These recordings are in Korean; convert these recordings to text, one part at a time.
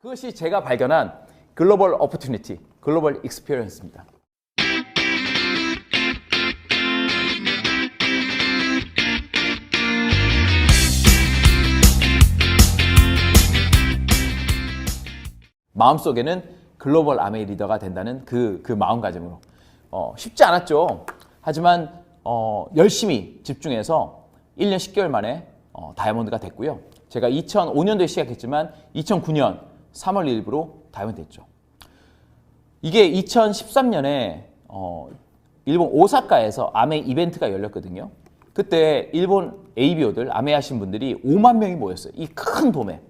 그것이 제가 발견한 글로벌 오퍼튜니티, 글로벌 익스피리언스입니다. 마음속에는 글로벌 아메이 리더가 된다는 그 마음가짐으로 쉽지 않았죠. 하지만 열심히 집중해서 1년 10개월 만에 다이아몬드가 됐고요. 제가 2005년도에 시작했지만 2009년 3월 1일부로 다이아몬드 됐죠. 이게 2013년에 일본 오사카에서 아메이 이벤트가 열렸거든요. 그때 일본 ABO들, 아메이 하신 분들이 5만 명이 모였어요. 이 큰 돔에.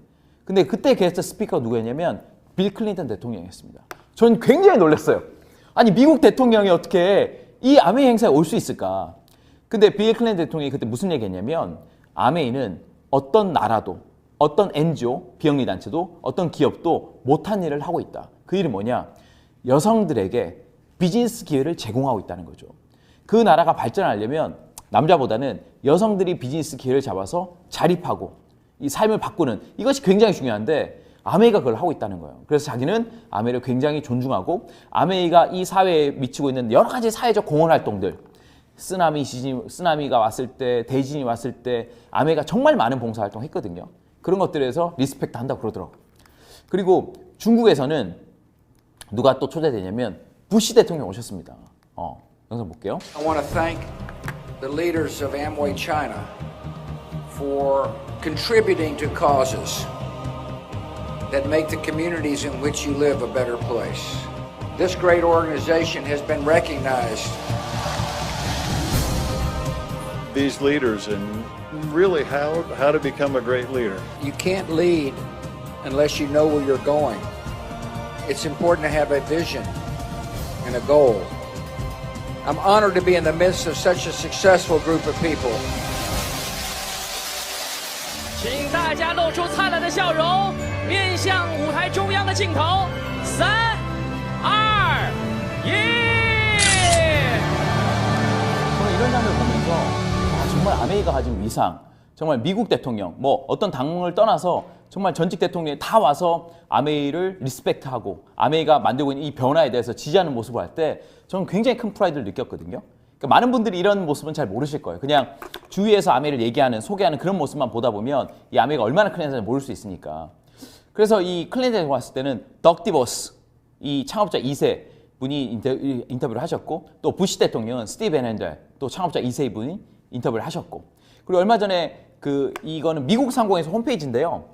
근데 그때 게스트 스피커가 누구였냐면 빌 클린턴 대통령이었습니다. 전 굉장히 놀랐어요. 아니 미국 대통령이 어떻게 이 아메이 행사에 올 수 있을까? 근데 빌 클린턴 대통령이 그때 무슨 얘기했냐면 아메이는 어떤 나라도, 어떤 NGO, 비영리 단체도, 어떤 기업도 못한 일을 하고 있다. 그 일은 뭐냐? 여성들에게 비즈니스 기회를 제공하고 있다는 거죠. 그 나라가 발전하려면 남자보다는 여성들이 비즈니스 기회를 잡아서 자립하고 이 삶을 바꾸는 이것이 굉장히 중요한데 아메이가 그걸 하고 있다는 거예요. 그래서 자기는 아메이를 굉장히 존중하고 아메이가 이 사회에 미치고 있는 여러 가지 사회적 공헌 활동들, 쓰나미가 왔을 때, 대지진이 왔을 때 아메이가 정말 많은 봉사활동 했거든요. 그런 것들에서 리스펙트 한다고 그러더라고요. 그리고 중국에서는 누가 또 초대되냐면 부시 대통령 오셨습니다. 영상 볼게요. I want to thank the leaders of Amway China for contributing to causes that make the communities in which you live a better place. This great organization has been recognized. These leaders and really how to become a great leader. You can't lead unless you know where you're going. It's important to have a vision and a goal. I'm honored to be in the midst of such a successful group of people. 请大家露出灿烂的笑容，面向舞台中央的镜头。3、2、1。 저는 이런 장면을 보면서 정말 아메이가 가진 위상, 정말 미국 대통령, 뭐 어떤 당을 떠나서 정말 전직 대통령이 다 와서 아메이를 리스펙트하고 아메이가 만들고 있는 이 변화에 대해서 지지하는 모습을 할 때 저는 굉장히 큰 프라이드를 느꼈거든요. 그러니까 많은 분들이 이런 모습은 잘 모르실 거예요. 그냥 주위에서 아메이를 얘기하는, 소개하는 그런 모습만 보다 보면 이 아메이가 얼마나 큰 회사인지 모를 수 있으니까. 그래서 이 클린턴이 왔을 때는 덕 디보스, 이 창업자 2세 분이 인터뷰를 하셨고 또 부시 대통령은 스티브 앤헨델, 또 창업자 2세 분이 인터뷰를 하셨고 그리고 얼마 전에 이거는 미국 상공회에서 홈페이지인데요.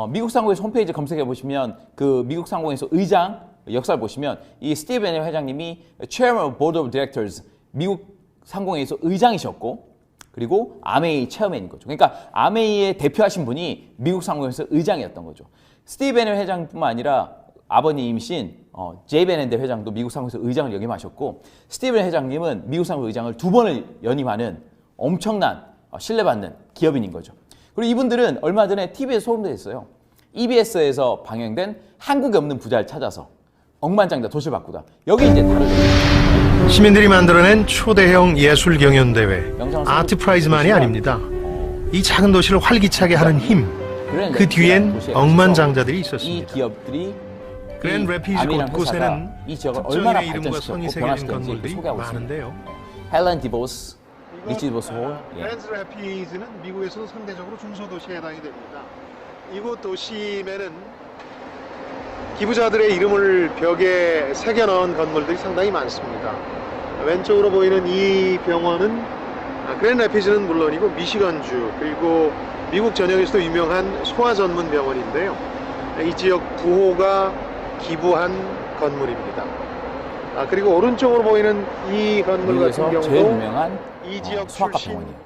미국 상공회에서 홈페이지 검색해 보시면 그 미국 상공회에서 의장 역사를 보시면 이 스티브 앤헨델 회장님이 Chairman of Board of Directors 미국 상공회에서 의장이셨고 그리고 아메이 체어맨인 거죠. 그러니까 아메이의 대표하신 분이 미국 상공회에서 의장이었던 거죠. 스티브 앤헨델 회장뿐만 아니라 아버님이신 제이 앤헨델 회장도 미국 상공회에서 의장을 역임하셨고 스티브 회장님은 미국 상공회 의장을 2번을 연임하는 엄청난 신뢰받는 기업인인 거죠. 그리고 이분들은 얼마 전에 TV에서 소개됐어요. EBS에서 방영된 한국에 없는 부자를 찾아서 억만장자 도시를 바꾸다. 여기 이제 다르죠. 시민들이 만들어낸 초대형 예술 경연대회 아트프라이즈만이 아닙니다. 이 작은 도시를 활기차게 하는 힘, 그 뒤엔 억만장자들이 이 있었습니다. 기업들이 그랜드 래피즈 곳곳에는 이 지역을 얼마나 특정인의 이름과 성이 발전시켰고 새겨진 변화시켰는지 건물들이 소개하고 있습니다. 많은데요. 헬렌 디보스, 리치 디보스 홀. 그랜드 래피즈는 미국에서도 상대적으로 중소도시에 해당이 됩니다. 이곳 도심에는 기부자들의 이름을 벽에 새겨넣은 건물들이 상당히 많습니다. 왼쪽으로 보이는 이 병원은 그랜드 래피즈는 물론이고 미시건주 그리고 미국 전역에서도 유명한 소아 전문 병원인데요. 이 지역 부호가 기부한 건물입니다. 그리고 오른쪽으로 보이는 이 건물 같은 미국에서 제일 경우도 유명한 이 지역 소아과 출신 병원이에요.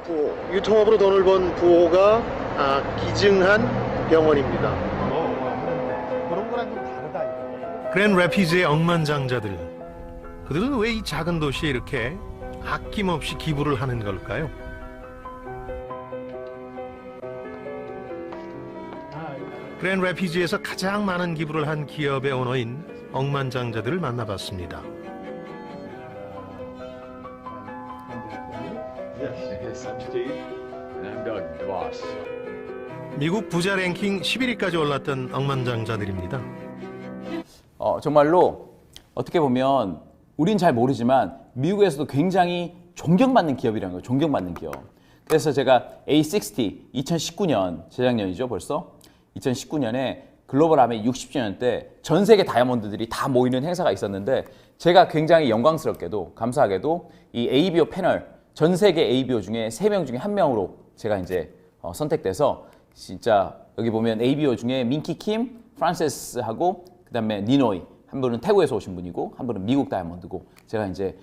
부호, 유통업으로 돈을 번 부호가 기증한 병원입니다. 그런 거랑 좀 다르다 이거. 그랜드 래피즈의 억만장자들, 그들은 왜 이 작은 도시에 이렇게 아낌없이 기부를 하는 걸까요? 그랜드 래피즈에서 가장 많은 기부를 한 기업의 오너인 억만장자들을 만나봤습니다. Yes, I'm Steve, and I'm Doug, the boss. 미국 부자 랭킹 11위까지 올랐던 억만장자들입니다. 정말로 어떻게 보면 우린 잘 모르지만 미국에서도 굉장히 존경받는 기업이라는 거예요. 존경받는 기업. 그래서 제가 A60 2019년 재작년이죠 벌써 2019년에 글로벌 아메 60주년 때 전 세계 다이아몬드들이 다 모이는 행사가 있었는데 제가 굉장히 영광스럽게도 감사하게도 이 ABO 패널 전 세계 ABO 중에 3명 중에 1명으로 제가 이제 선택돼서 진짜 여기 보면 ABO 중에 민키 킴, 프란세스하고 그다음에 니노이 한 분은 태국에서 오신 분이고 한 분은 미국 다이아몬드고 제가 이제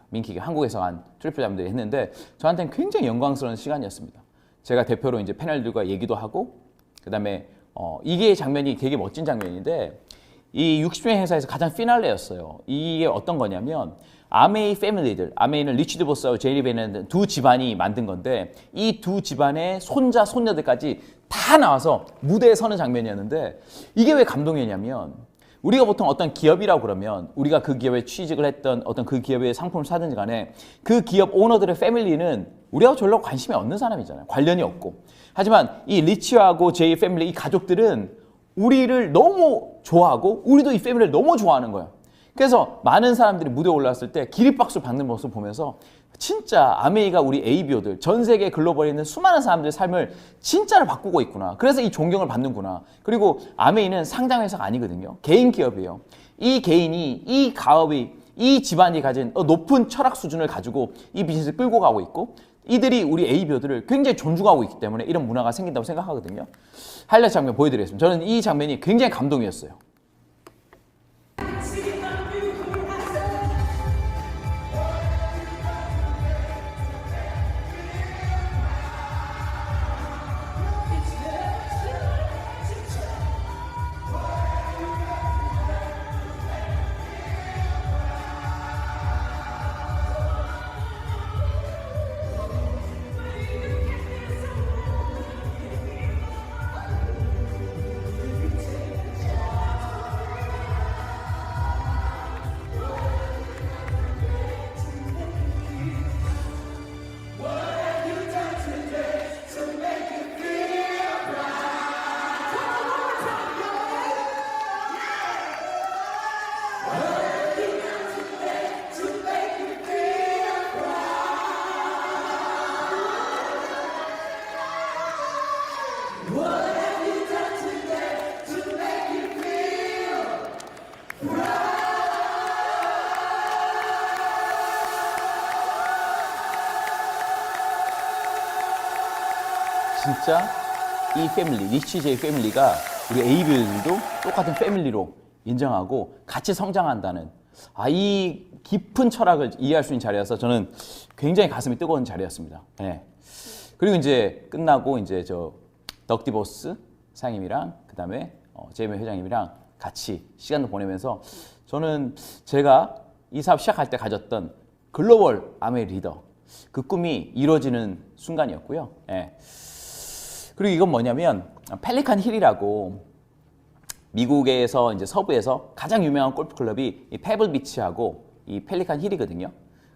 민키가 한국에서 한 트리플 다이아몬드 했는데 저한테는 굉장히 영광스러운 시간이었습니다. 제가 대표로 이제 패널들과 얘기도 하고 그다음에 이게 장면이 되게 멋진 장면인데 이 60주년 행사에서 가장 피날레였어요. 이게 어떤 거냐면 아메이 패밀리들, 아메이는 리치드 보스하고 제리 베는 두 집안이 만든 건데 이 두 집안의 손자, 손녀들까지 다 나와서 무대에 서는 장면이었는데 이게 왜 감동이냐면 우리가 보통 어떤 기업이라고 그러면 우리가 그 기업에 취직을 했던 어떤 그 기업의 상품을 사든지 간에 그 기업 오너들의 패밀리는 우리하고 별로 관심이 없는 사람이잖아요. 관련이 없고. 하지만 이 리치하고 제이 패밀리, 이 가족들은 우리를 너무 좋아하고 우리도 이 패밀리를 너무 좋아하는 거예요. 그래서 많은 사람들이 무대에 올라왔을 때 기립박수 받는 모습을 보면서 진짜 아메이가 우리 ABO들 전 세계 글로벌에 있는 수많은 사람들의 삶을 진짜로 바꾸고 있구나. 그래서 이 존경을 받는구나. 그리고 아메이는 상장회사가 아니거든요. 개인 기업이에요. 이 개인이 이 가업이 이 집안이 가진 높은 철학 수준을 가지고 이 비즈니스를 끌고 가고 있고 이들이 우리 ABO들을 굉장히 존중하고 있기 때문에 이런 문화가 생긴다고 생각하거든요. 하이라이트 장면 보여드리겠습니다. 저는 이 장면이 굉장히 감동이었어요. 진짜 이 패밀리, 리치 제이 패밀리가 우리 ABO들도 똑같은 패밀리로 인정하고 같이 성장한다는 이 깊은 철학을 이해할 수 있는 자리여서 저는 굉장히 가슴이 뜨거운 자리였습니다. 네. 그리고 이제 끝나고 이제 저 덕디보스 사장님이랑 그다음에 제이미 회장님이랑 같이 시간도 보내면서 저는 제가 이 사업 시작할 때 가졌던 글로벌 아메이 리더 그 꿈이 이루어지는 순간이었고요. 네. 그리고 이건 뭐냐면 펠리칸 힐이라고 미국에서 이제 서부에서 가장 유명한 골프 클럽이 이 페블 비치하고 이 펠리칸 힐이거든요.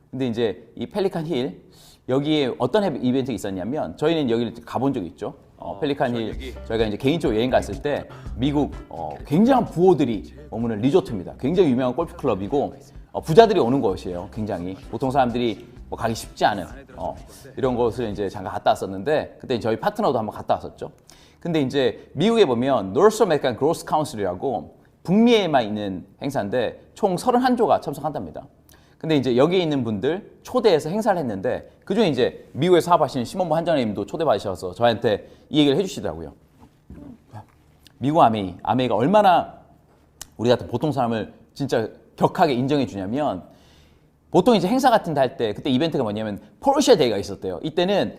근데 이제 이 펠리칸 힐 여기에 어떤 이벤트가 있었냐면 저희는 여기를 가본 적이 있죠. 펠리칸 힐 저희가 이제 개인적으로 여행 갔을 때 미국 굉장한 부호들이 머무는 리조트입니다. 굉장히 유명한 골프 클럽이고 부자들이 오는 곳이에요. 굉장히 보통 사람들이 뭐 가기 쉽지 않은 이런 곳을 이제 잠깐 갔다 왔었는데 그때 저희 파트너도 한번 갔다 왔었죠. 근데 이제 미국에 보면 North American Growth Council이라고 북미에만 있는 행사인데 총 31조가 참석한답니다. 근데 이제 여기에 있는 분들 초대해서 행사를 했는데 그중에 이제 미국에서 사업하시는 시몬부 한장님도 초대받으셔서 저한테 이 얘기를 해주시더라고요. 미국 아메이가 얼마나 우리 같은 보통 사람을 진짜 격하게 인정해 주냐면 보통 이제 행사 같은 데 할 때 그때 이벤트가 뭐냐면 포르쉐 데이가 있었대요. 이때는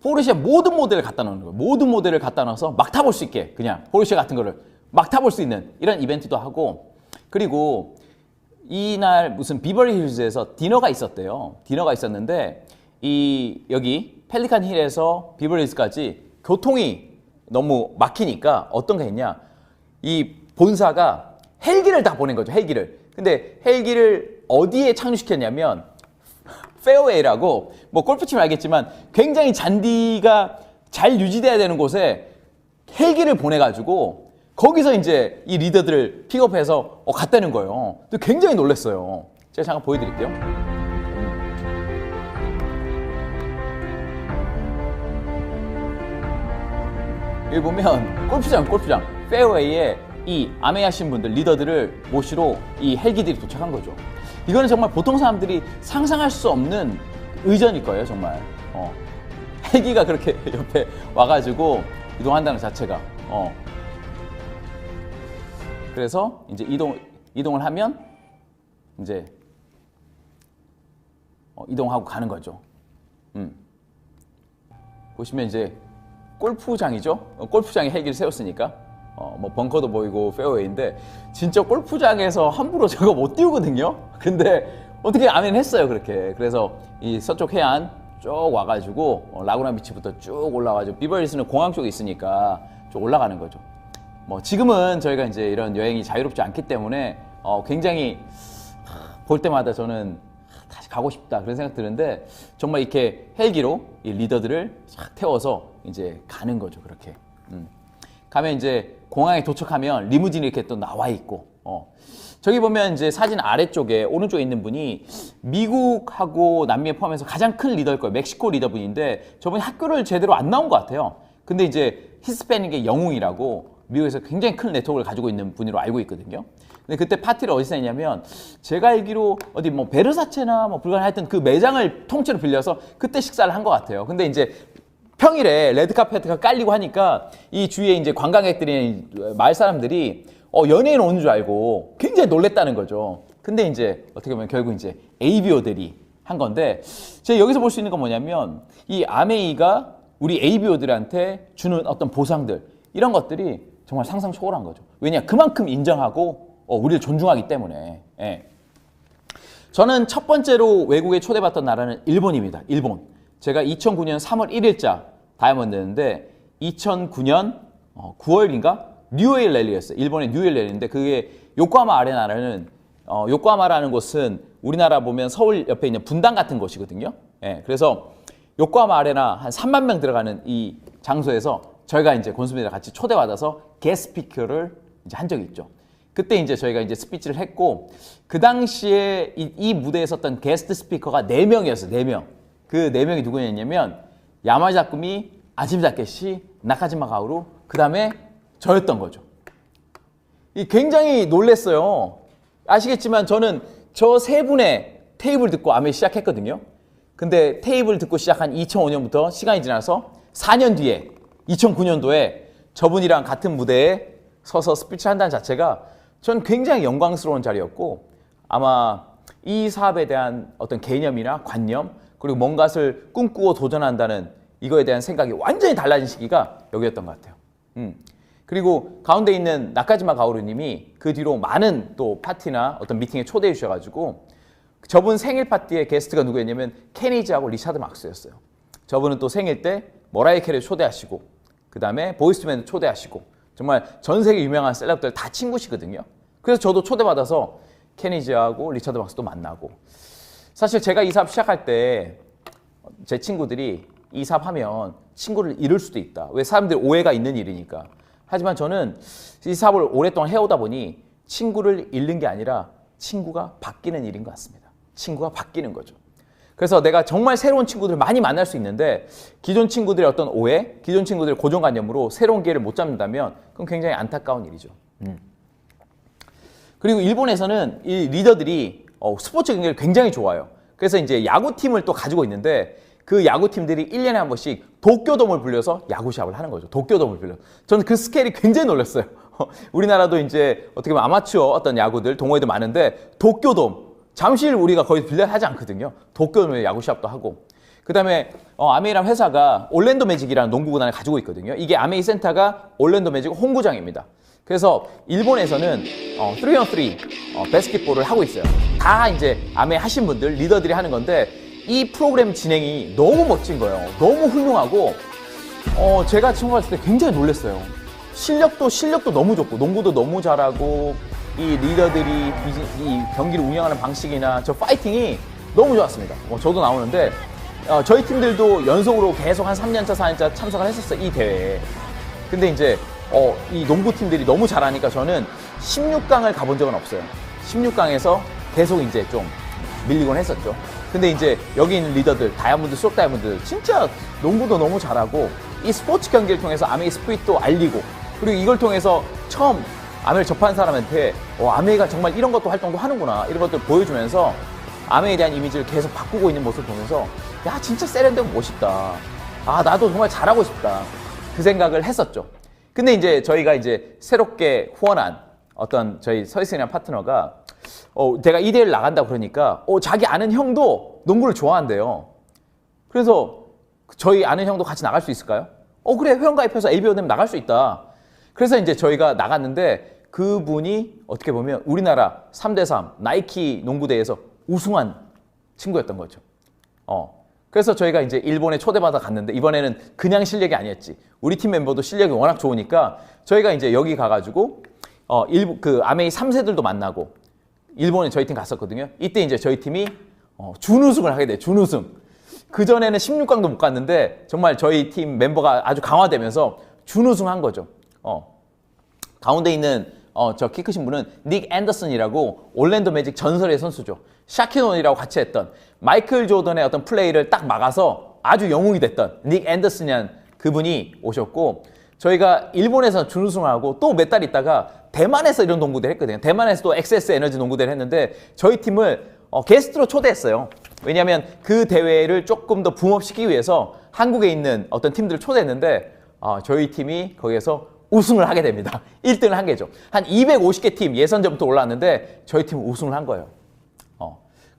포르쉐 모든 모델을 갖다 놓는 거예요. 모든 모델을 갖다 놔서 막 타볼 수 있게 그냥 포르쉐 같은 거를 막 타볼 수 있는 이런 이벤트도 하고 그리고 이날 무슨 비버리 힐즈에서 디너가 있었대요. 디너가 있었는데 여기 펠리칸 힐에서 비버리 힐즈까지 교통이 너무 막히니까 어떤 게 했냐 이 본사가 헬기를 다 보낸 거죠. 헬기를. 근데 헬기를 어디에 착륙시켰냐면 페어웨이라고 뭐 골프치면 알겠지만 굉장히 잔디가 잘 유지돼야 되는 곳에 헬기를 보내가지고 거기서 이제 이 리더들을 픽업해서 갔다는 거예요. 굉장히 놀랐어요. 제가 잠깐 보여드릴게요. 여기 보면 골프장 페어웨이에 이 아메이 하신 분들 리더들을 모시러 이 헬기들이 도착한 거죠. 이거는 정말 보통 사람들이 상상할 수 없는 의전일 거예요, 정말. 헬기가 그렇게 옆에 와가지고 이동한다는 자체가. 그래서 이제 이동을 하면 이제 이동하고 가는 거죠. 보시면 이제 골프장이죠. 골프장에 헬기를 세웠으니까 뭐 벙커도 보이고 페어웨이인데 진짜 골프장에서 함부로 저거 못 띄우거든요. 근데 어떻게 아멘 했어요, 그렇게. 그래서 이 서쪽 해안 쭉 와가지고 라구나 비치부터 쭉 올라가지고 비버힐스는 공항 쪽에 있으니까 쭉 올라가는 거죠. 뭐 지금은 저희가 이제 이런 여행이 자유롭지 않기 때문에 굉장히 볼 때마다 저는 다시 가고 싶다 그런 생각 드는데 정말 이렇게 헬기로 이 리더들을 싹 태워서 이제 가는 거죠, 그렇게. 가면 이제 공항에 도착하면 리무진이 이렇게 또 나와 있고, 저기 보면 이제 사진 아래쪽에 오른쪽에 있는 분이 미국하고 남미에 포함해서 가장 큰 리더일 거예요. 멕시코 리더분인데 저분이 학교를 제대로 안 나온 것 같아요. 근데 이제 히스패닉의 영웅이라고 미국에서 굉장히 큰 네트워크를 가지고 있는 분으로 알고 있거든요. 근데 그때 파티를 어디서 했냐면 제가 알기로 어디 뭐 베르사체나 뭐 불가능 하여튼 그 매장을 통째로 빌려서 그때 식사를 한 것 같아요. 근데 이제 평일에 레드카페트가 깔리고 하니까 이 주위에 이제 관광객들이 마을 사람들이 연예인 오는 줄 알고 굉장히 놀랬다는 거죠. 근데 이제 어떻게 보면 결국 이제 ABO들이 한 건데 제가 여기서 볼 수 있는 건 뭐냐면 이 아메이가 우리 ABO들한테 주는 어떤 보상들 이런 것들이 정말 상상 초월한 거죠. 왜냐? 그만큼 인정하고 우리를 존중하기 때문에. 예. 저는 첫 번째로 외국에 초대받던 나라는 일본입니다. 일본. 제가 2009년 3월 1일자 다이아몬드였는데 2009년 9월인가? 뉴에일 랠리였어요. 일본의 뉴에일 랠리인데 그게 요코하마 아레나라는 요코하마라는 곳은 우리나라 보면 서울 옆에 있는 분당 같은 곳이거든요. 예. 그래서 요코하마 아레나 한 3만 명 들어가는 이 장소에서 저희가 이제 권수빈이랑 같이 초대받아서 게스트 스피커를 이제 한 적이 있죠. 그때 이제 저희가 이제 스피치를 했고 그 당시에 이 무대에 섰던 게스트 스피커가 4명이었어요. 4명. 그 4명이 누구였냐면 야마자쿠미, 아지미다케시, 나카지마 가오루, 그 다음에 저였던 거죠. 굉장히 놀랬어요. 아시겠지만 저는 저 세 분의 테이블 듣고 아메 시작했거든요. 근데 테이블 듣고 시작한 2005년부터 시간이 지나서 4년 뒤에 2009년도에 저분이랑 같은 무대에 서서 스피치를 한다는 자체가 전 굉장히 영광스러운 자리였고 아마 이 사업에 대한 어떤 개념이나 관념 그리고 뭔가를 꿈꾸고 도전한다는 이거에 대한 생각이 완전히 달라진 시기가 여기였던 것 같아요. 그리고 가운데 있는 나카지마 가오루님이 그 뒤로 많은 또 파티나 어떤 미팅에 초대해 주셔가지고 저분 생일 파티에 게스트가 누구였냐면 케니지하고 리차드 막스였어요. 저분은 또 생일 때 머라이어 캐리를 초대하시고 그 다음에 보이스맨도 초대하시고 정말 전 세계 유명한 셀럽들 다 친구시거든요. 그래서 저도 초대받아서 케니지하고 리차드 막스도 만나고 사실 제가 이 사업 시작할 때 제 친구들이 이 사업 하면 친구를 잃을 수도 있다. 왜 사람들이 오해가 있는 일이니까. 하지만 저는 이 사업을 오랫동안 해오다 보니 친구를 잃는 게 아니라 친구가 바뀌는 일인 것 같습니다. 친구가 바뀌는 거죠. 그래서 내가 정말 새로운 친구들을 많이 만날 수 있는데 기존 친구들의 어떤 오해, 기존 친구들의 고정관념으로 새로운 기회를 못 잡는다면 그건 굉장히 안타까운 일이죠. 그리고 일본에서는 이 리더들이 스포츠 경기를 굉장히 좋아해요. 그래서 이제 야구팀을 또 가지고 있는데 그 야구팀들이 1년에 한 번씩 도쿄돔을 불려서 야구시합을 하는 거죠. 도쿄돔을 불려. 저는 그 스케일이 굉장히 놀랐어요. 우리나라도 이제 어떻게 보면 아마추어 어떤 야구들, 동호회도 많은데 도쿄돔, 잠실 우리가 거의 빌려 하지 않거든요. 도쿄돔에 야구시합도 하고. 그 다음에 아메이라는 회사가 올랜도 매직이라는 농구구단을 가지고 있거든요. 이게 아메이 센터가 올랜도 매직 홈구장입니다. 그래서 일본에서는 3on3 바스켓볼을 하고 있어요. 다 이제 아메이 하신 분들, 리더들이 하는 건데 이 프로그램 진행이 너무 멋진 거예요. 너무 훌륭하고 제가 처음 봤을 때 굉장히 놀랐어요. 실력도 너무 좋고 농구도 너무 잘하고 이 리더들이 이 경기를 운영하는 방식이나 저 파이팅이 너무 좋았습니다. 저도 나오는데 저희 팀들도 연속으로 계속 한 3년차, 4년차 참석을 했었어요, 이 대회에. 근데 이제 이 농구팀들이 너무 잘하니까 저는 16강을 가본 적은 없어요. 16강에서 계속 이제 좀 밀리곤 했었죠. 근데 이제 여기 있는 리더들, 다이아몬드, 수석 다이아몬드 진짜 농구도 너무 잘하고 이 스포츠 경기를 통해서 아메이 스피릿도 알리고 그리고 이걸 통해서 처음 아메이를 접한 사람한테 아메이가 정말 이런 것도 활동도 하는구나 이런 것들 보여주면서 아메이에 대한 이미지를 계속 바꾸고 있는 모습을 보면서 야 진짜 세련되고 멋있다. 아 나도 정말 잘하고 싶다. 그 생각을 했었죠. 근데 이제 저희가 이제 새롭게 후원한 어떤 저희 서희승이라는 파트너가 제가 이 대회를 나간다고 그러니까 자기 아는 형도 농구를 좋아한대요. 그래서 저희 아는 형도 같이 나갈 수 있을까요? 그래 회원가입해서 ABO 되면 나갈 수 있다. 그래서 이제 저희가 나갔는데 그분이 어떻게 보면 우리나라 3대3 나이키 농구대회에서 우승한 친구였던 거죠. 그래서 저희가 이제 일본에 초대받아 갔는데 이번에는 그냥 실력이 아니었지. 우리 팀 멤버도 실력이 워낙 좋으니까 저희가 이제 여기 가가지고 그 아메이 3세들도 만나고 일본에 저희 팀 갔었거든요. 이때 이제 저희 팀이 준우승을 하게 돼요. 준우승. 그전에는 16강도 못 갔는데 정말 저희 팀 멤버가 아주 강화되면서 준우승한 거죠. 가운데 있는 저 키 크신 분은 닉 앤더슨이라고 올랜도 매직 전설의 선수죠. 샤키논이라고 같이 했던 마이클 조던의 어떤 플레이를 딱 막아서 아주 영웅이 됐던 닉 앤더슨이라는 그분이 오셨고 저희가 일본에서 준우승을 하고 또 몇 달 있다가 대만에서 이런 농구대를 했거든요. 대만에서 또 XS 에너지 농구대를 했는데 저희 팀을 게스트로 초대했어요. 왜냐하면 그 대회를 조금 더 붐업시키기 위해서 한국에 있는 어떤 팀들을 초대했는데 저희 팀이 거기에서 우승을 하게 됩니다. 1등을 한 게죠. 한 250개 팀 예선전부터 올라왔는데 저희 팀은 우승을 한 거예요.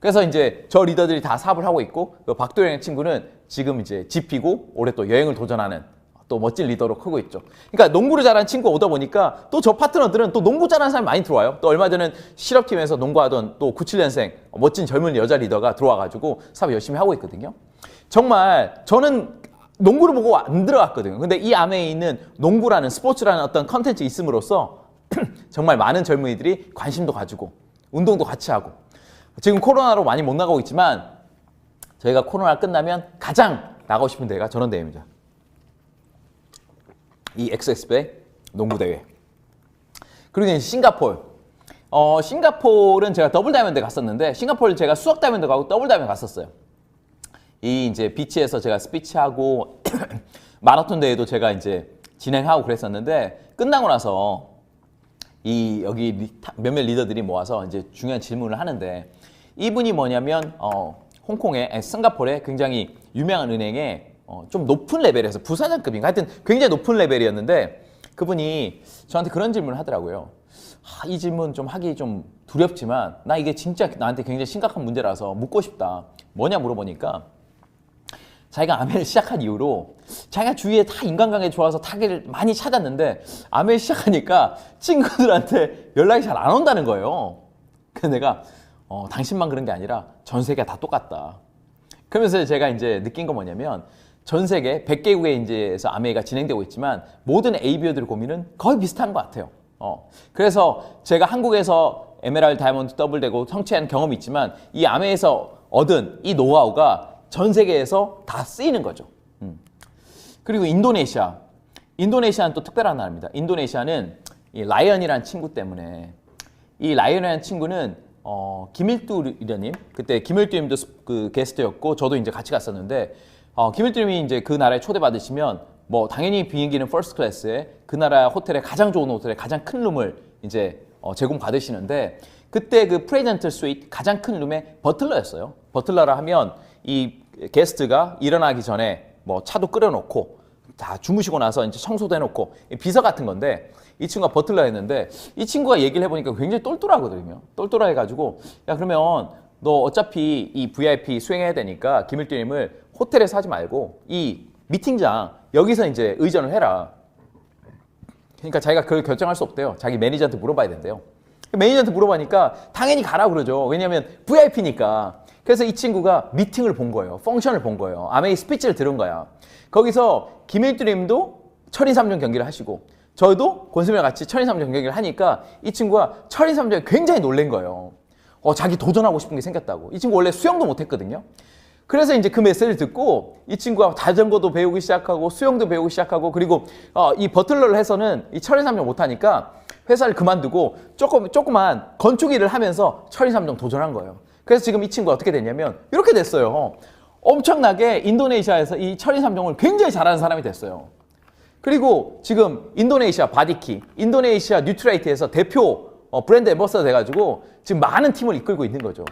그래서 이제 저 리더들이 다 사업을 하고 있고 박도영 친구는 지금 이제 집히고 올해 또 여행을 도전하는 또 멋진 리더로 크고 있죠. 그러니까 농구를 잘하는 친구가 오다 보니까 또 저 파트너들은 또 농구 잘하는 사람이 많이 들어와요. 또 얼마 전에는 실업팀에서 농구하던 또 97년생 멋진 젊은 여자 리더가 들어와가지고 사업 열심히 하고 있거든요. 정말 저는 농구를 보고 안 들어갔거든요. 근데 이 아메에 있는 농구라는 스포츠라는 어떤 컨텐츠 있음으로써 정말 많은 젊은이들이 관심도 가지고 운동도 같이 하고 지금 코로나로 많이 못 나가고 있지만 저희가 코로나 끝나면 가장 나가고 싶은 대회가 전원대회입니다. 이 XS배 농구대회. 그리고 이제 싱가포르. 싱가포르는 제가 더블 다이아몬드 갔었는데 싱가포르를 제가 수석 다이아몬드 가고 더블 다이아몬드 갔었어요. 이 이제 비치에서 제가 스피치하고 마라톤 대회도 제가 이제 진행하고 그랬었는데 끝나고 나서 여기 몇몇 리더들이 모아서 이제 중요한 질문을 하는데 이분이 뭐냐면 홍콩에 싱가포르에 굉장히 유명한 은행에 좀 높은 레벨에서 부사장급인가 하여튼 굉장히 높은 레벨이었는데 그분이 저한테 그런 질문을 하더라고요. 이 질문 좀 하기 좀 두렵지만 나 이게 진짜 나한테 굉장히 심각한 문제라서 묻고 싶다. 뭐냐 물어보니까 자기가 아메를 시작한 이후로 자기가 주위에 다 인간관계 좋아서 타겟을 많이 찾았는데 아메 시작하니까 친구들한테 연락이 잘 안 온다는 거예요. 그래서 내가 당신만 그런 게 아니라 전 세계가 다 똑같다. 그러면서 제가 이제 느낀 건 뭐냐면 전 세계 100개국에 이제서 아메이가 진행되고 있지만 모든 ABO들의 고민은 거의 비슷한 것 같아요. 그래서 제가 한국에서 에메랄드 다이아몬드 더블되고 성취한 경험이 있지만 이 아메에서 얻은 이 노하우가 전 세계에서 다 쓰이는 거죠. 그리고 인도네시아는 또 특별한 나라입니다. 인도네시아는 이 라이언이라는 친구 때문에 이 라이언이라는 친구는 김일두 리더님 그때 김일두 님도 그 게스트였고 저도 이제 같이 갔었는데 김일두 님이 이제 그 나라에 초대받으시면 뭐 당연히 비행기는 퍼스트 클래스에 그 나라 호텔에 가장 좋은 호텔에 가장 큰 룸을 이제 제공받으시는데 그때 그 프레젠트 스위트 가장 큰 룸에 버틀러였어요. 버틀러라 하면 이 게스트가 일어나기 전에 뭐 차도 끓여놓고 다 주무시고 나서 이제 청소도 해놓고 비서 같은 건데 이 친구가 버틀러였는데 이 친구가 얘기를 해보니까 굉장히 똘똘하거든요. 똘똘해가지고 야 그러면 너 어차피 이 VIP 수행해야 되니까 김일두님을 호텔에서 하지 말고 이 미팅장 여기서 이제 의전을 해라. 그러니까 자기가 그걸 결정할 수 없대요. 자기 매니저한테 물어봐야 된대요. 매니저한테 물어보니까 당연히 가라고 그러죠. 왜냐면 VIP니까. 그래서 이 친구가 미팅을 본 거예요. 펑션을 본 거예요. 아메이 스피치를 들은 거야. 거기서 김일두 님도 철인 3종 경기를 하시고 저도 권수민이랑 같이 철인 3종 경기를 하니까 이 친구가 철인 3종에 굉장히 놀란 거예요. 자기 도전하고 싶은 게 생겼다고. 이 친구 원래 수영도 못했거든요. 그래서 이제 그 메시지를 듣고 이 친구가 자전거도 배우기 시작하고 수영도 배우기 시작하고 그리고 이 버틀러를 해서는 이 철인삼종 못하니까 회사를 그만두고 조그만 건축 일을 하면서 철인삼종 도전한 거예요. 그래서 지금 이 친구가 어떻게 됐냐면 이렇게 됐어요. 엄청나게 인도네시아에서 이 철인삼종을 굉장히 잘하는 사람이 됐어요. 그리고 지금 인도네시아 바디키, 인도네시아 뉴트라이트에서 대표 브랜드 앰버서더 돼가지고 지금 많은 팀을 이끌고 있는 거죠.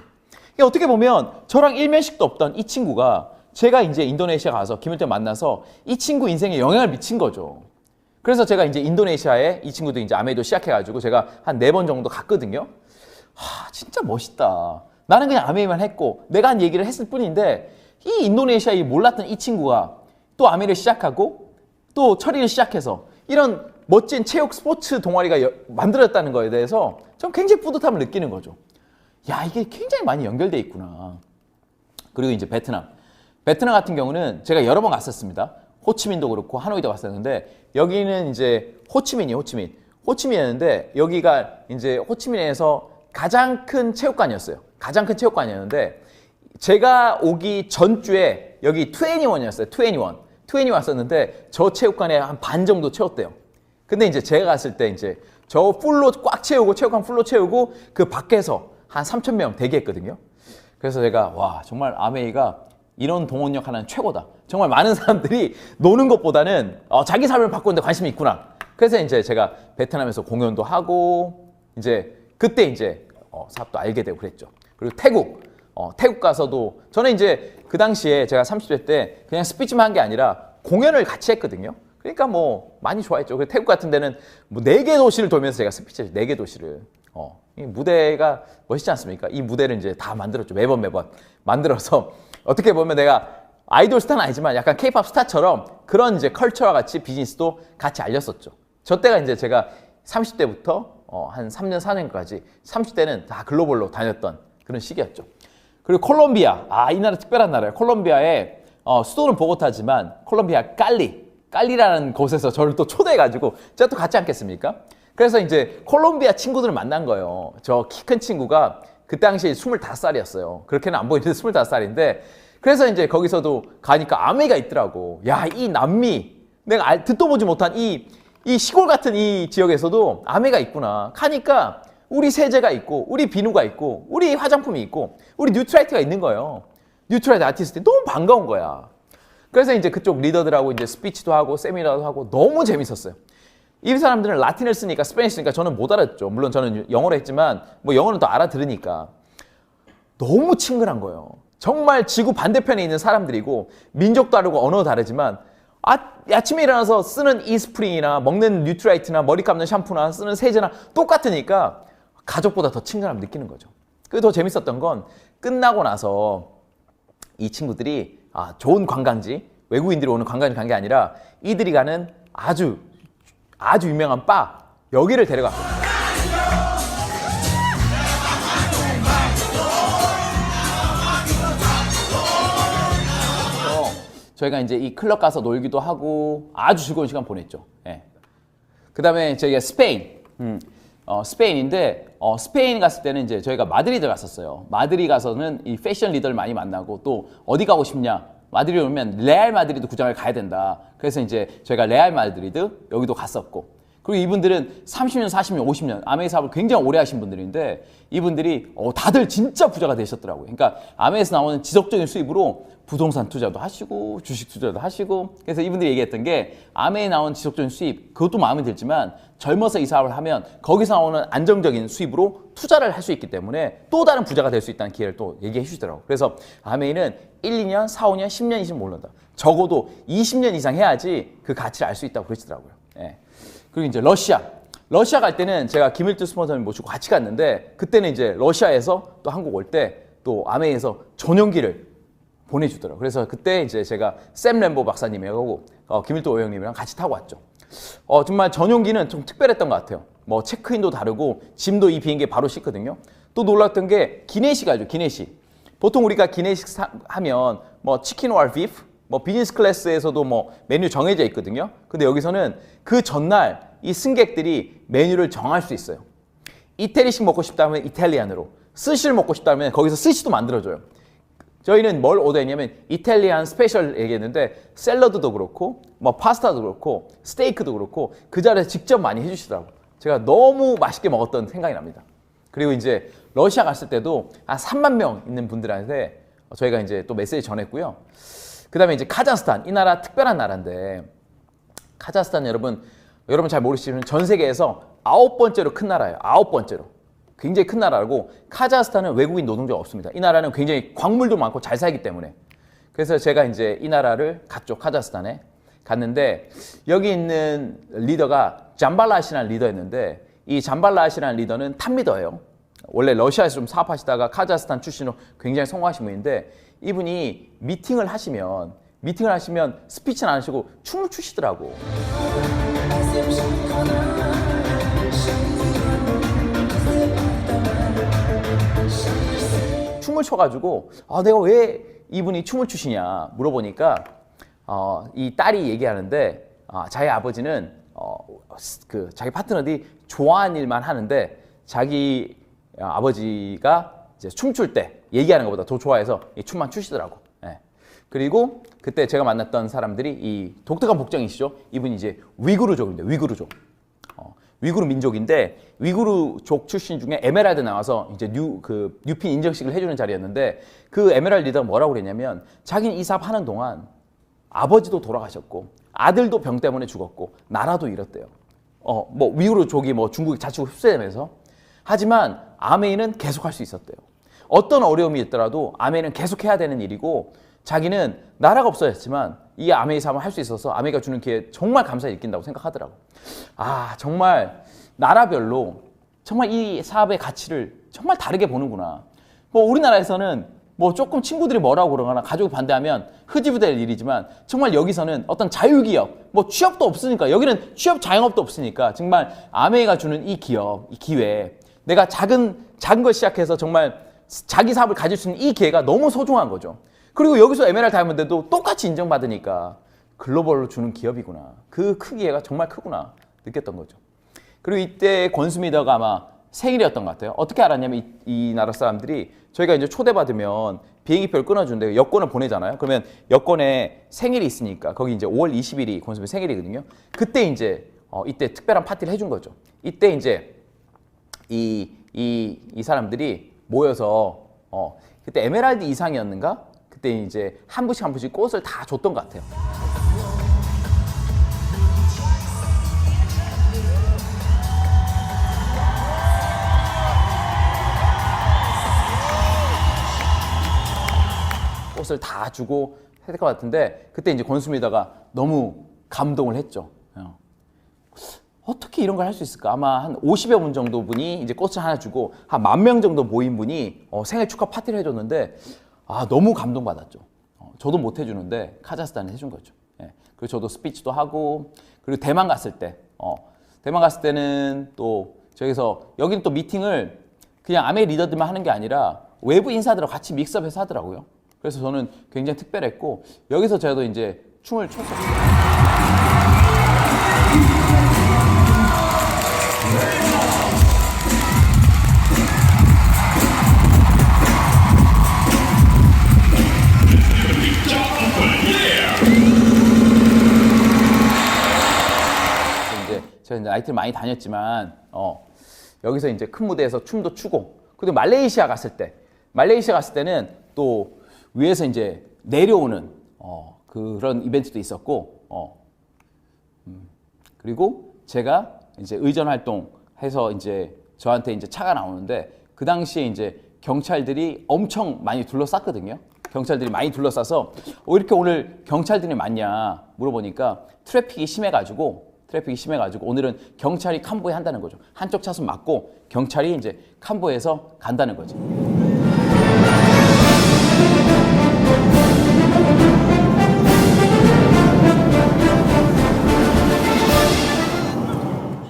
이게 어떻게 보면 저랑 일면식도 없던 이 친구가 제가 이제 인도네시아 가서 김일태 만나서 이 친구 인생에 영향을 미친 거죠. 그래서 제가 이제 인도네시아에 이 친구도 이제 아메이도 시작해가지고 제가 한 4번 정도 갔거든요. 진짜 멋있다. 나는 그냥 아메이만 했고 내가 한 얘기를 했을 뿐인데 이 인도네시아 이 몰랐던 이 친구가 또 아메이를 시작하고 또 철이를 시작해서 이런 멋진 체육 스포츠 동아리가 만들어졌다는 거에 대해서 좀 굉장히 뿌듯함을 느끼는 거죠. 야, 이게 굉장히 많이 연결돼 있구나. 그리고 이제 베트남 같은 경우는 제가 여러 번 갔었습니다. 호치민도 그렇고 하노이도 갔었는데 여기는 이제 호치민이었는데 여기가 이제 호치민에서 가장 큰 체육관이었어요. 가장 큰 체육관이었는데 제가 오기 전주에 여기 21이었어요. 21 왔었는데 저 체육관에 한 반 정도 채웠대요. 근데 이제 제가 갔을 때 이제 저 풀로 꽉 채우고 체육관 풀로 채우고 그 밖에서 한 3,000명 대기했거든요. 그래서 제가 와 정말 아메이가 이런 동원력 하나는 최고다. 정말 많은 사람들이 노는 것보다는 자기 삶을 바꾸는데 관심이 있구나. 그래서 이제 제가 베트남에서 공연도 하고 이제 그때 이제 사업도 알게 되고 그랬죠. 그리고 태국 가서도 저는 이제 그 당시에 제가 30대 때 그냥 스피치만 한 게 아니라 공연을 같이 했거든요. 그러니까 뭐 많이 좋아했죠. 그리고 태국 같은 데는 뭐 4개 도시를 돌면서 제가 스피치를 4개 도시를 이 무대가 멋있지 않습니까? 이 무대를 이제 다 만들었죠. 매번 만들어서 어떻게 보면 내가 아이돌 스타는 아니지만 약간 케이팝 스타처럼 그런 이제 컬처와 같이 비즈니스도 같이 알렸었죠. 저 때가 이제 제가 30대부터 한 3년, 4년까지 30대는 다 글로벌로 다녔던 그런 시기였죠. 그리고 콜롬비아, 이 나라 특별한 나라예요. 콜롬비아에 수도는 보고타지만 콜롬비아 깔리라는 곳에서 저를 또 초대해가지고 제가 또 같이 앉겠습니까? 그래서 이제 콜롬비아 친구들을 만난 거예요. 저 키 큰 친구가 그 당시에 25살이었어요. 그렇게는 안 보이는데 25살인데 그래서 이제 거기서도 가니까 아메이가 있더라고. 야, 이 남미 내가 듣도 보지 못한 이 시골 같은 이 지역에서도 아메이가 있구나. 가니까 우리 세제가 있고 우리 비누가 있고 우리 화장품이 있고 우리 뉴트라이트가 있는 거예요. 뉴트라이트 아티스트 너무 반가운 거야. 그래서 이제 그쪽 리더들하고 이제 스피치도 하고 세미나도 하고 너무 재밌었어요. 이 사람들은 라틴을 쓰니까 스페니쉬 쓰니까 저는 못 알았죠. 물론 저는 영어로 했지만 뭐 영어는 또 알아들으니까 너무 친근한 거예요. 정말 지구 반대편에 있는 사람들이고 민족도 다르고 언어도 다르지만 아침에 일어나서 쓰는 이스프링이나 먹는 뉴트라이트나 머리 감는 샴푸나 쓰는 세제나 똑같으니까 가족보다 더 친근함을 느끼는 거죠. 그게 더 재밌었던 건 끝나고 나서 이 친구들이 좋은 관광지, 외국인들이 오는 관광지 간 게 아니라 이들이 가는 아주 유명한 바 여기를 데려갔거든요. 저희가 이제 이 클럽 가서 놀기도 하고 아주 즐거운 시간 보냈죠. 예. 그 다음에 저희가 스페인인데 스페인 갔을 때는 이제 저희가 마드리드 갔었어요. 마드리드 가서는 이 패션 리더를 많이 만나고 또 어디 가고 싶냐? 마드리드 오면 레알 마드리드 구장을 가야 된다. 그래서 이제 저희가 레알 마드리드 여기도 갔었고 그리고 이분들은 30년, 40년, 50년 아메이 사업을 굉장히 오래 하신 분들인데 이분들이 다들 진짜 부자가 되셨더라고요. 그러니까 아메이에서 나오는 지속적인 수입으로 부동산 투자도 하시고 주식 투자도 하시고 그래서 이분들이 얘기했던 게 아메이에 나오는 지속적인 수입 그것도 마음에 들지만 젊어서 이 사업을 하면 거기서 나오는 안정적인 수입으로 투자를 할 수 있기 때문에 또 다른 부자가 될 수 있다는 기회를 또 얘기해 주시더라고요. 그래서 아메이는 1, 2년, 4, 5년, 10년 이상 모른다. 적어도 20년 이상 해야지 그 가치를 알 수 있다고 그러시더라고요. 예. 그리고 이제 러시아 갈 때는 제가 김일두 스폰서님 모시고 같이 갔는데 그때는 이제 러시아에서 또 한국 올 때 또 아메이에서 전용기를 보내주더라고요. 그래서 그때 이제 제가 샘 램보 박사님하고 김일두 오영님이랑 같이 타고 왔죠. 정말 전용기는 좀 특별했던 것 같아요. 뭐 체크인도 다르고 짐도 이 비행기에 바로 싣거든요. 또 놀랐던 게 기내식 알죠? 기내식. 보통 우리가 기내식 하면 뭐 치킨 월 비프, 뭐 비즈니스 클래스에서도 뭐 메뉴 정해져 있거든요. 근데 여기서는 그 전날 이 승객들이 메뉴를 정할 수 있어요. 이태리식 먹고 싶다면 이탈리안으로, 스시를 먹고 싶다면 거기서 스시도 만들어줘요. 저희는 뭘 오더했냐면 이탈리안 스페셜 얘기했는데 샐러드도 그렇고 뭐 파스타도 그렇고 스테이크도 그렇고 그 자리에서 직접 많이 해주시더라고요. 제가 너무 맛있게 먹었던 생각이 납니다. 그리고 이제 러시아 갔을 때도 한 3만 명 있는 분들한테 저희가 이제 또 메시지 전했고요. 그 다음에 이제 카자흐스탄, 이 나라 특별한 나라인데 카자흐스탄 여러분 잘 모르시지만 전 세계에서 9번째로 큰 나라예요. 9번째로. 굉장히 큰 나라고 카자흐스탄은 외국인 노동자가 없습니다. 이 나라는 굉장히 광물도 많고 잘 살기 때문에. 그래서 제가 이제 이 나라를 갔죠. 카자흐스탄에 갔는데 여기 있는 리더가 잠발라시라는 리더였는데 이 잠발라시라는 리더는 탑리더예요. 원래 러시아에서 좀 사업하시다가 카자흐스탄 출신으로 굉장히 성공하신 분인데 이분이 미팅을 하시면 스피치는 안 하시고 춤을 추시더라고. 춤을 춰가지고 내가 왜 이분이 춤을 추시냐 물어보니까 이 딸이 얘기하는데 자기 아버지는 자기 파트너들이 좋아하는 일만 하는데 자기 아버지가 이제 춤출 때 얘기하는 것보다 더 좋아해서 이 춤만 추시더라고. 예. 그리고 그때 제가 만났던 사람들이 이 독특한 복장이시죠. 이분이 이제 위구르족입니다. 위구르족. 위구르 민족인데 위구르족 출신 중에 에메랄드 나와서 이제 뉴핀 인정식을 해주는 자리였는데 그 에메랄드 리더가 뭐라고 그랬냐면 자기는 이 사업 하는 동안 아버지도 돌아가셨고 아들도 병 때문에 죽었고 나라도 잃었대요. 뭐 위구르족이 뭐 중국이 자치고 흡수되면서 하지만 아메이는 계속 할 수 있었대요. 어떤 어려움이 있더라도 아메이는 계속 해야 되는 일이고 자기는 나라가 없어졌지만 이 아메이 사업을 할 수 있어서 아메이가 주는 기회에 정말 감사히 느낀다고 생각하더라고. 정말 나라별로 정말 이 사업의 가치를 정말 다르게 보는구나. 뭐 우리나라에서는 뭐 조금 친구들이 뭐라고 그러거나 가족이 반대하면 흐지부될 일이지만 정말 여기서는 어떤 자유기업, 뭐 취업도 없으니까 여기는 취업 자영업도 없으니까 정말 아메이가 주는 이 기업, 이 기회 내가 작은 걸 시작해서 정말 자기 사업을 가질 수 있는 이 기회가 너무 소중한 거죠. 그리고 여기서 에메랄드 다이아몬드도 똑같이 인정받으니까 글로벌로 주는 기업이구나. 그 크기가 정말 크구나 느꼈던 거죠. 그리고 이때 권수미더가 아마 생일이었던 것 같아요. 어떻게 알았냐면 이 나라 사람들이 저희가 이제 초대받으면 비행기표를 끊어주는데 여권을 보내잖아요. 그러면 여권에 생일이 있으니까 거기 이제 5월 20일이 권수미 생일이거든요. 그때 이제 이때 특별한 파티를 해준 거죠. 이때 이제 이 사람들이 모여서 그때 에메랄드 이상이었는가? 그때 이제 한 부씩 꽃을 다 줬던 것 같아요. 꽃을 다 주고 했을 것 같은데 그때 이제 권수미다가 너무 감동을 했죠. 어떻게 이런 걸 할 수 있을까? 아마 한 50여 분 정도 분이 이제 꽃을 하나 주고 한 10,000명 정도 모인 분이 생일 축하 파티를 해줬는데 너무 감동받았죠. 저도 못 해주는데 카자흐스탄이 해준 거죠. 그리고 저도 스피치도 하고 그리고 대만 갔을 때는 또 저기서 여기는 또 미팅을 그냥 아메 리더들만 하는 게 아니라 외부 인사들하고 같이 믹스업해서 하더라고요. 그래서 저는 굉장히 특별했고 여기서 저도 이제 춤을 췄었어요. 제가 이제 나이트를 많이 다녔지만 여기서 이제 큰 무대에서 춤도 추고 그리고 말레이시아 갔을 때는 또 위에서 이제 내려오는 그런 이벤트도 있었고 그리고 제가 이제 의전 활동해서 이제 저한테 이제 차가 나오는데 그 당시에 이제 경찰들이 엄청 많이 둘러쌌거든요. 경찰들이 많이 둘러싸서 이렇게 오늘 경찰들이 많냐 물어보니까 트래픽이 심해가지고 오늘은 경찰이 칸보에 한다는 거죠. 한쪽 차선 막고 경찰이 이제 칸보에서 간다는 거죠.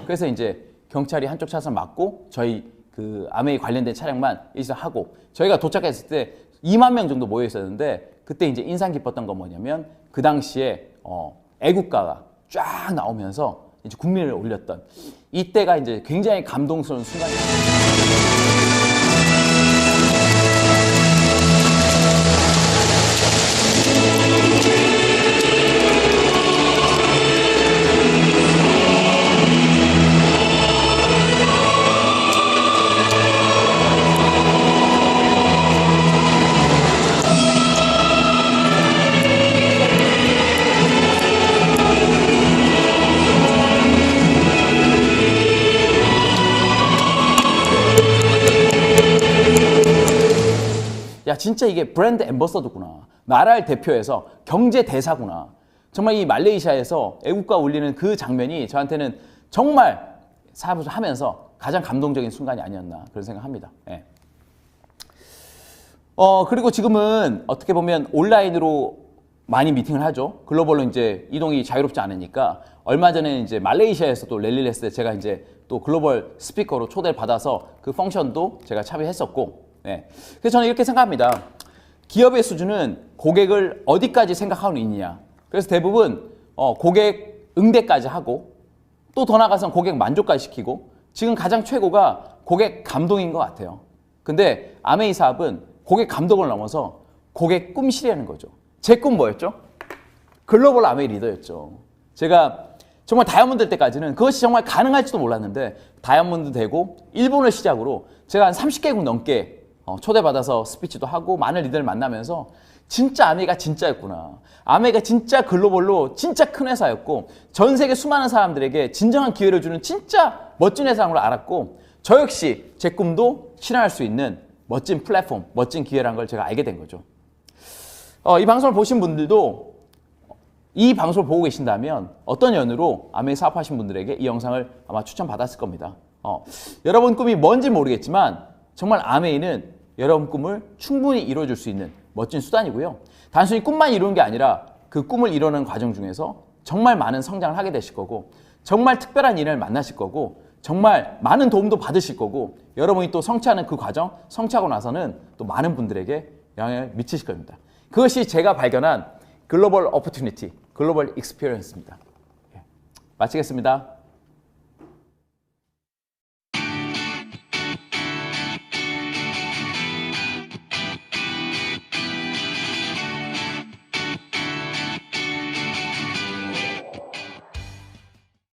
그래서 이제 경찰이 한쪽 차선 막고 저희 그 아메이 관련된 차량만 일시하고 저희가 도착했을 때 2만 명 정도 모여 있었는데 그때 이제 인상 깊었던 건 뭐냐면 그 당시에 애국가가 쫙 나오면서 이제 국민을 올렸던 이때가 이제 굉장히 감동스러운 순간이었어요. 야, 진짜 이게 브랜드 앰버서더구나. 나라를 대표해서 경제 대사구나. 정말 이 말레이시아에서 애국가 울리는 그 장면이 저한테는 정말 사업을 하면서 가장 감동적인 순간이 아니었나 그런 생각합니다. 예. 그리고 지금은 어떻게 보면 온라인으로 많이 미팅을 하죠. 글로벌로 이제 이동이 자유롭지 않으니까 얼마 전에 이제 말레이시아에서도 랠리를 했을 때 제가 이제 또 글로벌 스피커로 초대를 받아서 그 펑션도 제가 참여했었고, 네. 그래서 저는 이렇게 생각합니다. 기업의 수준은 고객을 어디까지 생각하고 있느냐. 그래서 대부분 고객 응대까지 하고 또 더 나아가서는 고객 만족까지 시키고 지금 가장 최고가 고객 감동인 것 같아요. 근데 아메이 사업은 고객 감동을 넘어서 고객 꿈실이라는 거죠. 제 꿈 뭐였죠? 글로벌 아메이 리더였죠. 제가 정말 다이아몬드 때까지는 그것이 정말 가능할지도 몰랐는데 다이아몬드 되고 일본을 시작으로 제가 한 30개국 넘게 초대받아서 스피치도 하고 많은 리더를 만나면서 진짜 아메이가 진짜였구나. 아메이가 진짜 글로벌로 진짜 큰 회사였고 전 세계 수많은 사람들에게 진정한 기회를 주는 진짜 멋진 회사인 걸 알았고 저 역시 제 꿈도 실현할 수 있는 멋진 플랫폼, 멋진 기회라는 걸 제가 알게 된 거죠. 이 방송을 보신 분들도 이 방송을 보고 계신다면 어떤 연유로 아메이 사업하신 분들에게 이 영상을 아마 추천받았을 겁니다. 여러분 꿈이 뭔지 모르겠지만 정말 아메이는 여러분 꿈을 충분히 이루어줄 수 있는 멋진 수단이고요. 단순히 꿈만 이루는 게 아니라 그 꿈을 이루는 과정 중에서 정말 많은 성장을 하게 되실 거고 정말 특별한 인연을 만나실 거고 정말 많은 도움도 받으실 거고 여러분이 또 성취하는 그 과정, 성취하고 나서는 또 많은 분들에게 영향을 미치실 겁니다. 그것이 제가 발견한 글로벌 오퍼튜니티, 글로벌 익스피리언스입니다. 마치겠습니다.